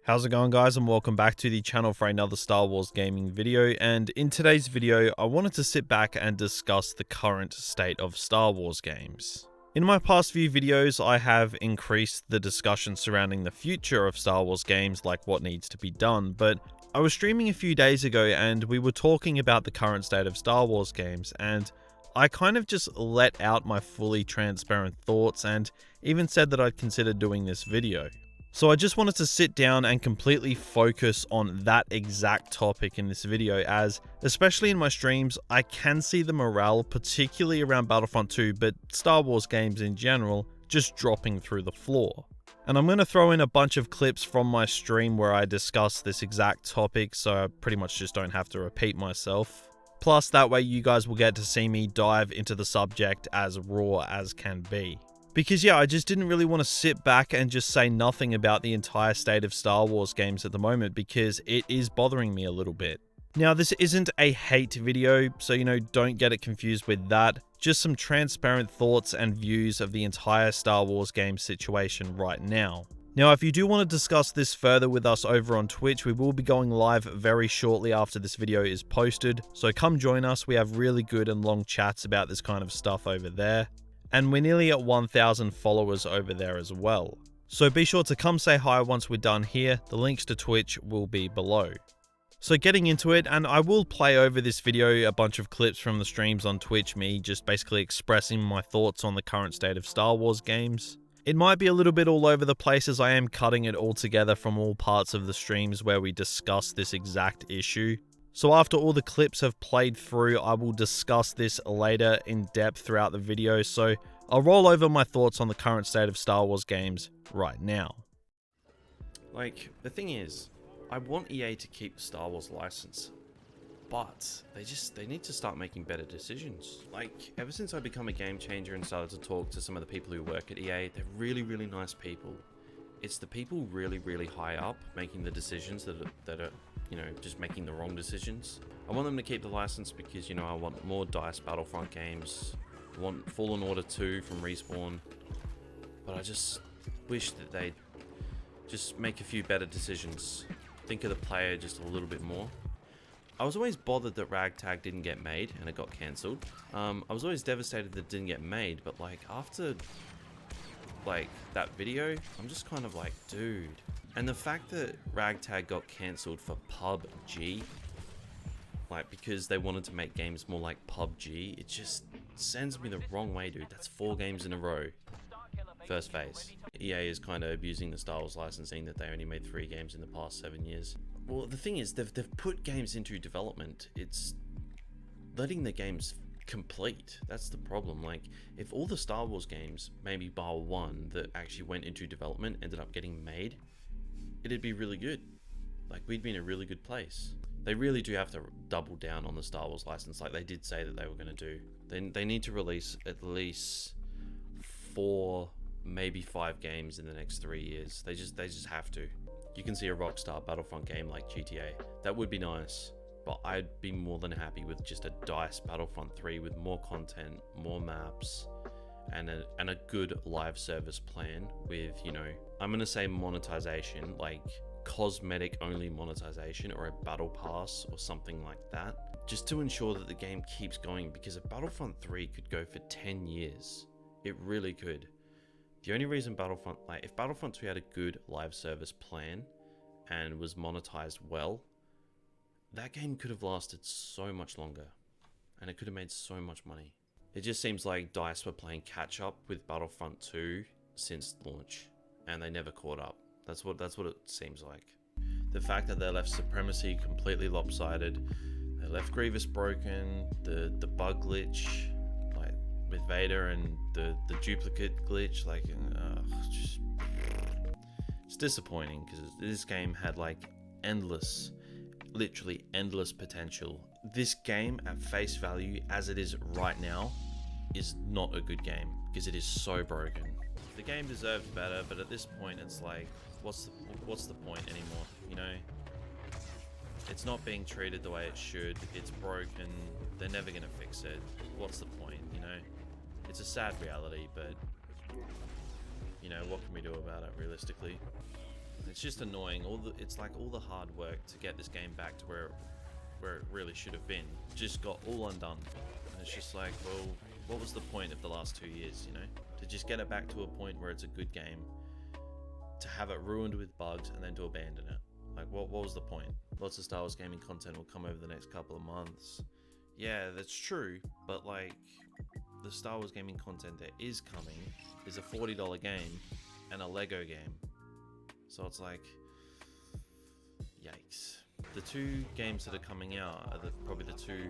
How's it going, guys, and welcome back to the channel for another Star Wars gaming video. And in today's video, I wanted to sit back and discuss the current state of Star Wars games. In my past few videos, I have increased the discussion surrounding the future of Star Wars games, like what needs to be done, but I was streaming a few days ago and we were talking about the current state of Star Wars games, and I kind of just let out my fully transparent thoughts and even said that I'd consider doing this video. So I just wanted to sit down and completely focus on that exact topic in this video, as especially in my streams, I can see the morale, particularly around Battlefront 2, but Star Wars games in general, just dropping through the floor. And I'm going to throw in a bunch of clips from my stream where I discuss this exact topic, so I pretty much just don't have to repeat myself. Plus, that way you guys will get to see me dive into the subject as raw as can be. Because yeah, I just didn't really want to sit back and just say nothing about the entire state of Star Wars games at the moment, because it is bothering me a little bit. Now, this isn't a hate video, so don't get it confused with that. Just some transparent thoughts and views of the entire Star Wars game situation right now. Now, if you do want to discuss this further with us over on Twitch, we will be going live very shortly after this video is posted, so come join us. We have really good and long chats about this kind of stuff over there. And we're nearly at 1,000 followers over there as well. So be sure to come say hi once we're done here. The links to Twitch will be below. So getting into it, and I will play over this video a bunch of clips from the streams on Twitch, me just basically expressing my thoughts on the current state of Star Wars games. It might be a little bit all over the place, as I am cutting it all together from all parts of the streams where we discuss this exact issue. So after all the clips have played through, I will discuss this later in depth throughout the video, so I'll roll over my thoughts on the current state of Star Wars games right now. Like, the thing is, I want EA to keep the Star Wars license, but they need to start making better decisions. Like, ever since I become a game changer and started to talk to some of the people who work at EA, they're really, really nice people. It's the people really, really high up making the decisions that are just making the wrong decisions. I want them to keep the license because, I want more DICE Battlefront games. I want Fallen Order 2 from Respawn. But I just wish that they'd just make a few better decisions. Think of the player just a little bit more. I was always bothered that Ragtag didn't get made and it got cancelled. I was always devastated that it didn't get made, but after that video, I'm just kind of like, dude. And the fact that Ragtag got cancelled for PUBG, because they wanted to make games more like PUBG, it just sends me the wrong way, dude. That's 4 games in a row. First phase. EA is kind of abusing the Star Wars licensing that they only made 3 games in the past 7 years. Well, the thing is, they've put games into development. It's letting the games complete. That's the problem. If all the Star Wars games, maybe bar one that actually went into development, ended up getting made, it'd be really good. We'd be in a really good place. They really do have to double down on the Star Wars license, like they did say that they were going to do. They need to release at least 4, maybe 5 games in the next 3 years. They just have to. You can see a Rockstar Battlefront game like GTA. That would be nice, but I'd be more than happy with just a DICE Battlefront 3 with more content, more maps, and a good live service plan with, I'm gonna say monetization, like cosmetic only monetization, or a battle pass or something like that, just to ensure that the game keeps going, because a Battlefront 3 could go for 10 years. It really could. The only reason Battlefront, if Battlefront 2 had a good live service plan and was monetized well, that game could have lasted so much longer and it could have made so much money. It just seems like DICE were playing catch up with Battlefront 2 since launch, and they never caught up. That's what it seems like. The fact that they left Supremacy completely lopsided, they left Grievous broken, the bug glitch, with Vader, and the duplicate glitch, it's disappointing, because this game had literally endless potential. This game at face value as it is right now is not a good game, because it is so broken. The game deserves better, but at this point it's what's the point anymore? It's not being treated the way it should. It's broken. They're never gonna fix it. What's the point? It's a sad reality, but what can we do about it realistically? It's just annoying. It's like all the hard work to get this game back to where it really should have been just got all undone. And it's just like, well, what was the point of the last 2 years, you know? To just get it back to a point where it's a good game, to have it ruined with bugs, and then to abandon it. Like, what was the point? Lots of Star Wars gaming content will come over the next couple of months. Yeah, that's true, but like, the Star Wars gaming content that is coming is a $40 game and a Lego game. So it's like, yikes. The two games that are coming out are probably the two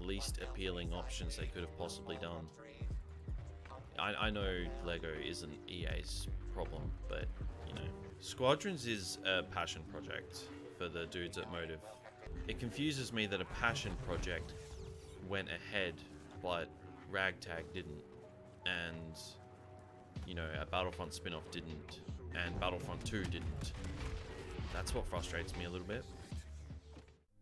least appealing options they could have possibly done. I know Lego isn't EA's problem, but you know, Squadrons is a passion project for the dudes at Motive. It confuses me that a passion project went ahead, but Ragtag didn't, and you know, a Battlefront spin-off didn't, and Battlefront 2 didn't. That's what frustrates me a little bit.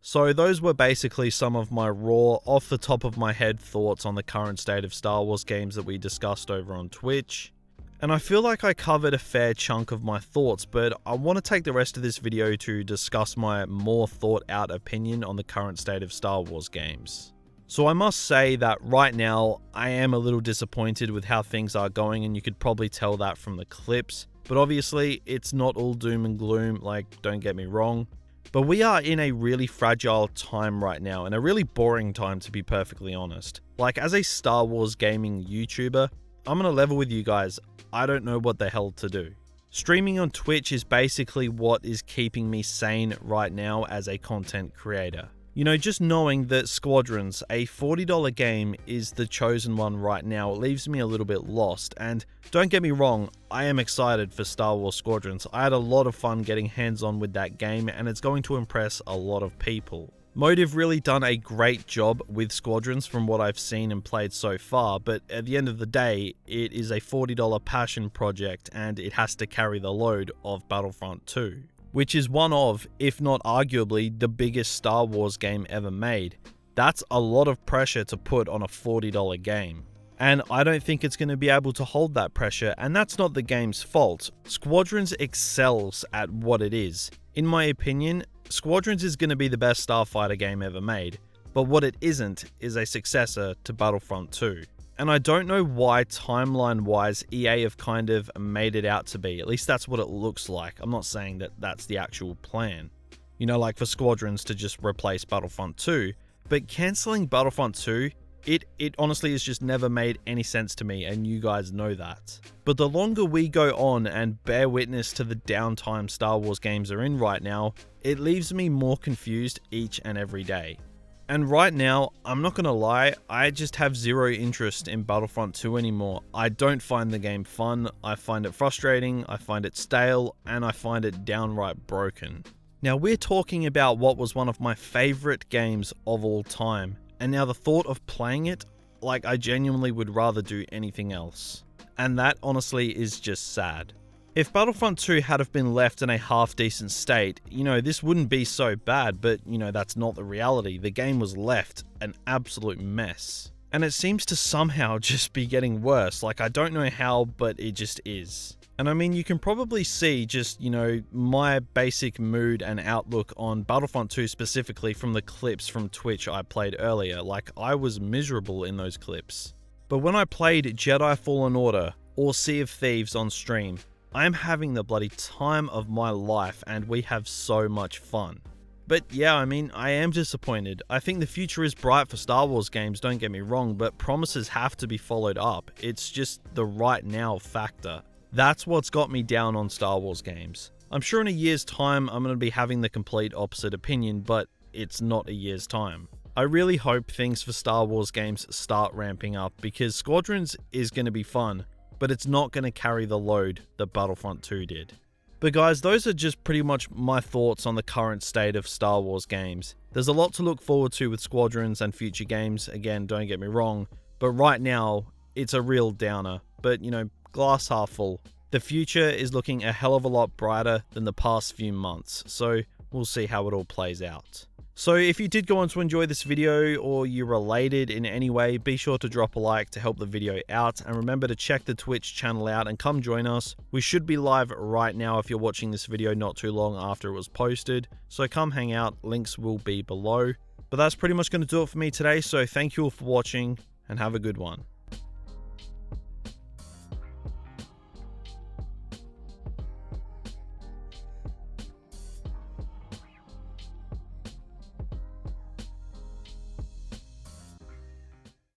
So those were basically some of my raw, off the top of my head thoughts on the current state of Star Wars games that we discussed over on Twitch. And I feel like I covered a fair chunk of my thoughts, but I want to take the rest of this video to discuss my more thought out opinion on the current state of Star Wars games. So I must say that right now, I am a little disappointed with how things are going, and you could probably tell that from the clips. But obviously, it's not all doom and gloom, like, don't get me wrong. But we are in a really fragile time right now, and a really boring time, to be perfectly honest. Like, as a Star Wars gaming YouTuber, I'm gonna level with you guys, I don't know what the hell to do. Streaming on Twitch is basically what is keeping me sane right now as a content creator. You know, just knowing that Squadrons, a $40 game, is the chosen one right now, it leaves me a little bit lost. And don't get me wrong, I am excited for Star Wars Squadrons. I had a lot of fun getting hands-on with that game, and it's going to impress a lot of people. Motive really done a great job with Squadrons from what I've seen and played so far, but at the end of the day, it is a $40 passion project, and it has to carry the load of Battlefront 2. Which is one of, if not arguably, the biggest Star Wars game ever made. That's a lot of pressure to put on a $40 game. And I don't think it's going to be able to hold that pressure, and that's not the game's fault. Squadrons excels at what it is. In my opinion, Squadrons is going to be the best Starfighter game ever made, but what it isn't is a successor to Battlefront 2. And I don't know why timeline-wise EA have kind of made it out to be. At least that's what it looks like. I'm not saying that that's the actual plan. You know, like for Squadrons to just replace Battlefront 2. But cancelling Battlefront 2, it honestly has just never made any sense to me, and you guys know that. But the longer we go on and bear witness to the downtime Star Wars games are in right now, it leaves me more confused each and every day. And right now, I'm not gonna lie, I just have zero interest in Battlefront 2 anymore. I don't find the game fun, I find it frustrating, I find it stale, and I find it downright broken. Now we're talking about what was one of my favourite games of all time, and now the thought of playing it, like I genuinely would rather do anything else. And that honestly is just sad. If Battlefront 2 had have been left in a half-decent state, you know, this wouldn't be so bad, but, you know, that's not the reality. The game was left an absolute mess. And it seems to somehow just be getting worse. Like, I don't know how, but it just is. And I mean, you can probably see just, you know, my basic mood and outlook on Battlefront 2 specifically from the clips from Twitch I played earlier. Like, I was miserable in those clips. But when I played Jedi Fallen Order or Sea of Thieves on stream, I'm having the bloody time of my life, and we have so much fun. But yeah, I mean, I am disappointed. I think the future is bright for Star Wars games, don't get me wrong, but promises have to be followed up. It's just the right now factor. That's what's got me down on Star Wars games. I'm sure in a year's time, I'm going to be having the complete opposite opinion, but it's not a year's time. I really hope things for Star Wars games start ramping up, because Squadrons is going to be fun, but it's not going to carry the load that Battlefront 2 did. But guys, those are just pretty much my thoughts on the current state of Star Wars games. There's a lot to look forward to with Squadrons and future games, again, don't get me wrong, but right now, it's a real downer. But, you know, glass half full. The future is looking a hell of a lot brighter than the past few months, so we'll see how it all plays out. So if you did go on to enjoy this video or you related in any way, be sure to drop a like to help the video out, and remember to check the Twitch channel out and come join us. We should be live right now if you're watching this video not too long after it was posted, so come hang out, links will be below. But that's pretty much going to do it for me today, so thank you all for watching and have a good one.